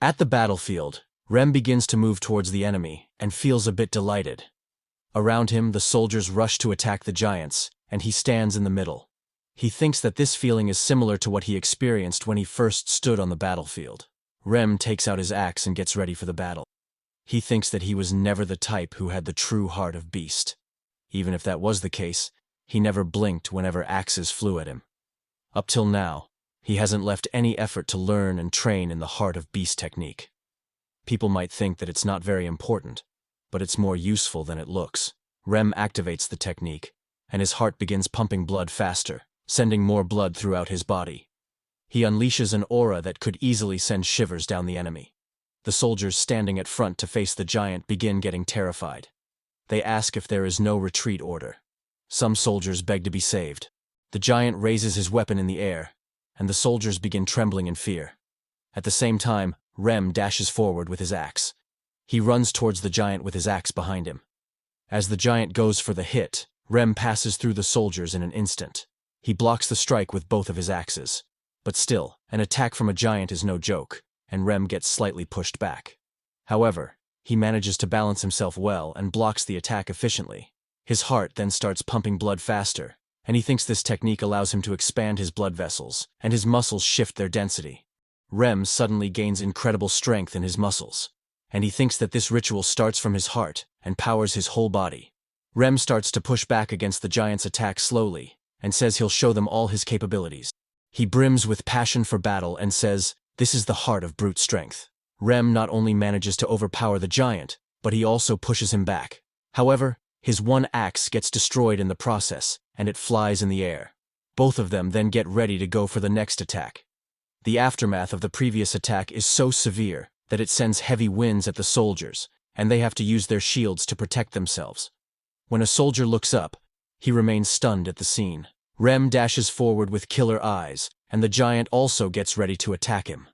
At the battlefield, Rem begins to move towards the enemy and feels a bit delighted. Around him, the soldiers rush to attack the giants, and he stands in the middle. He thinks that this feeling is similar to what he experienced when he first stood on the battlefield. Rem takes out his axe and gets ready for the battle. He thinks that he was never the type who had the true heart of beast. Even if that was the case, he never blinked whenever axes flew at him. Up till now, he hasn't left any effort to learn and train in the heart of beast technique. People might think that it's not very important, but it's more useful than it looks. Rem activates the technique, and his heart begins pumping blood faster, sending more blood throughout his body. He unleashes an aura that could easily send shivers down the enemy. The soldiers standing at front to face the giant begin getting terrified. They ask if there is no retreat order. Some soldiers beg to be saved. The giant raises his weapon in the air, and the soldiers begin trembling in fear. At the same time, Rem dashes forward with his axe. He runs towards the giant with his axe behind him. As the giant goes for the hit, Rem passes through the soldiers in an instant. He blocks the strike with both of his axes. But still, an attack from a giant is no joke, and Rem gets slightly pushed back. However, he manages to balance himself well and blocks the attack efficiently. His heart then starts pumping blood faster, and he thinks this technique allows him to expand his blood vessels, and his muscles shift their density. Rem suddenly gains incredible strength in his muscles, and he thinks that this ritual starts from his heart and powers his whole body. Rem starts to push back against the giant's attack slowly, and says he'll show them all his capabilities. He brims with passion for battle and says, "This is the heart of brute strength." Rem not only manages to overpower the giant, but he also pushes him back. However, his one axe gets destroyed in the process, and it flies in the air. Both of them then get ready to go for the next attack. The aftermath of the previous attack is so severe that it sends heavy winds at the soldiers, and they have to use their shields to protect themselves. When a soldier looks up, he remains stunned at the scene. Rem dashes forward with killer eyes, and the giant also gets ready to attack him.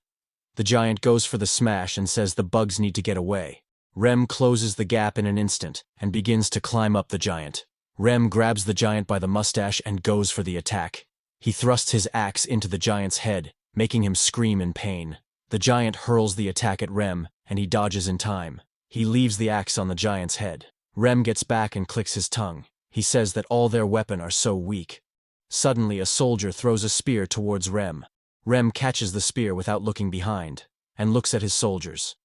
The giant goes for the smash and says the bugs need to get away. Rem closes the gap in an instant and begins to climb up the giant. Rem grabs the giant by the mustache and goes for the attack. He thrusts his axe into the giant's head, making him scream in pain. The giant hurls the attack at Rem, and he dodges in time. He leaves the axe on the giant's head. Rem gets back and clicks his tongue. He says that all their weapons are so weak. Suddenly, a soldier throws a spear towards Rem. Rem catches the spear without looking behind, and looks at his soldiers.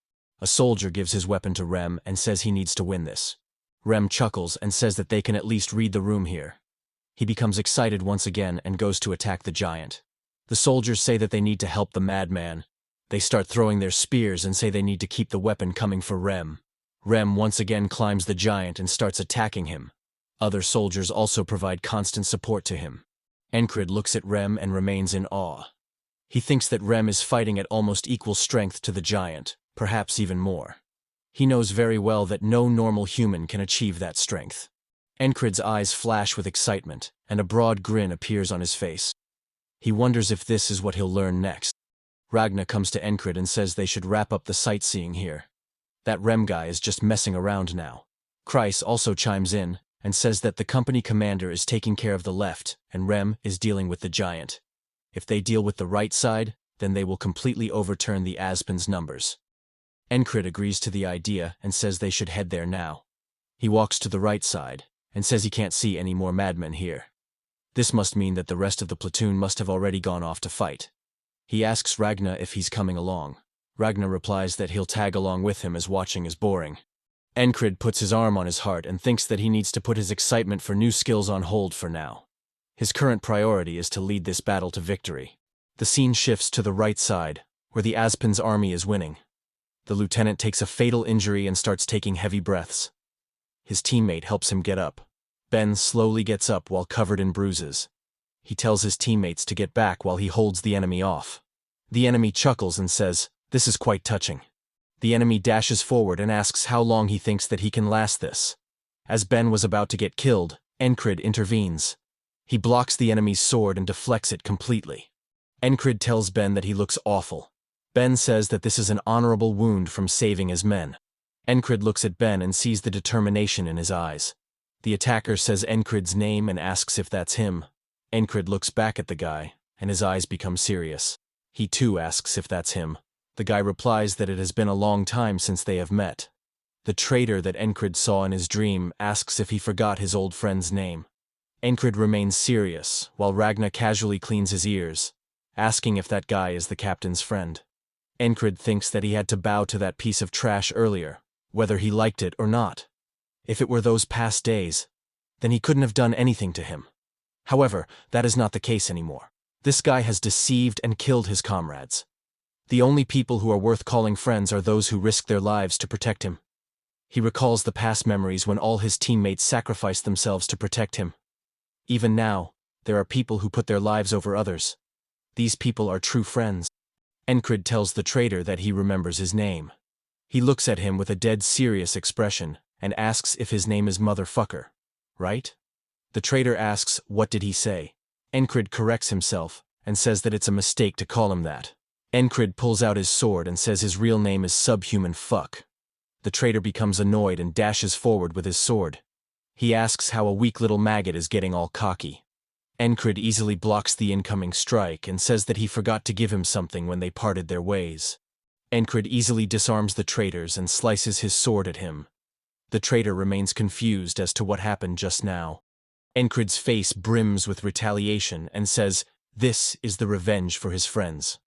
A soldier gives his weapon to Rem and says he needs to win this. Rem chuckles and says that they can at least read the room here. He becomes excited once again and goes to attack the giant. The soldiers say that they need to help the madman. They start throwing their spears and say they need to keep the weapon coming for Rem. Rem once again climbs the giant and starts attacking him. Other soldiers also provide constant support to him. Enkrid looks at Rem and remains in awe. He thinks that Rem is fighting at almost equal strength to the giant, perhaps even more. He knows very well that no normal human can achieve that strength. Enkrid's eyes flash with excitement, and a broad grin appears on his face. He wonders if this is what he'll learn next. Ragna comes to Enkrid and says they should wrap up the sightseeing here. That Rem guy is just messing around now. Kreis also chimes in and says that the company commander is taking care of the left and Rem is dealing with the giant. If they deal with the right side, then they will completely overturn the Aspen's numbers. Enkrid agrees to the idea and says they should head there now. He walks to the right side and says he can't see any more madmen here. This must mean that the rest of the platoon must have already gone off to fight. He asks Ragna if he's coming along. Ragna replies that he'll tag along with him as watching is boring. Enkrid puts his arm on his heart and thinks that he needs to put his excitement for new skills on hold for now. His current priority is to lead this battle to victory. The scene shifts to the right side, where the Aspen's army is winning. The lieutenant takes a fatal injury and starts taking heavy breaths. His teammate helps him get up. Ben slowly gets up while covered in bruises. He tells his teammates to get back while he holds the enemy off. The enemy chuckles and says, "This is quite touching." The enemy dashes forward and asks how long he thinks that he can last this. As Ben was about to get killed, Enkrid intervenes. He blocks the enemy's sword and deflects it completely. Enkrid tells Ben that he looks awful. Ben says that this is an honorable wound from saving his men. Enkrid looks at Ben and sees the determination in his eyes. The attacker says Enkrid's name and asks if that's him. Enkrid looks back at the guy, and his eyes become serious. He too asks if that's him. The guy replies that it has been a long time since they have met. The traitor that Enkrid saw in his dream asks if he forgot his old friend's name. Enkrid remains serious, while Ragna casually cleans his ears, asking if that guy is the captain's friend. Enkrid thinks that he had to bow to that piece of trash earlier, whether he liked it or not. If it were those past days, then he couldn't have done anything to him. However, that is not the case anymore. This guy has deceived and killed his comrades. The only people who are worth calling friends are those who risk their lives to protect him. He recalls the past memories when all his teammates sacrificed themselves to protect him. Even now, there are people who put their lives over others. These people are true friends. Enkrid tells the traitor that he remembers his name. He looks at him with a dead serious expression and asks if his name is Motherfucker, right? The traitor asks, what did he say? Enkrid corrects himself and says that it's a mistake to call him that. Enkrid pulls out his sword and says his real name is Subhuman Fuck. The traitor becomes annoyed and dashes forward with his sword. He asks how a weak little maggot is getting all cocky. Enkrid easily blocks the incoming strike and says that he forgot to give him something when they parted their ways. Enkrid easily disarms the traitors and slices his sword at him. The traitor remains confused as to what happened just now. Enkrid's face brims with retaliation and says, this is the revenge for his friends.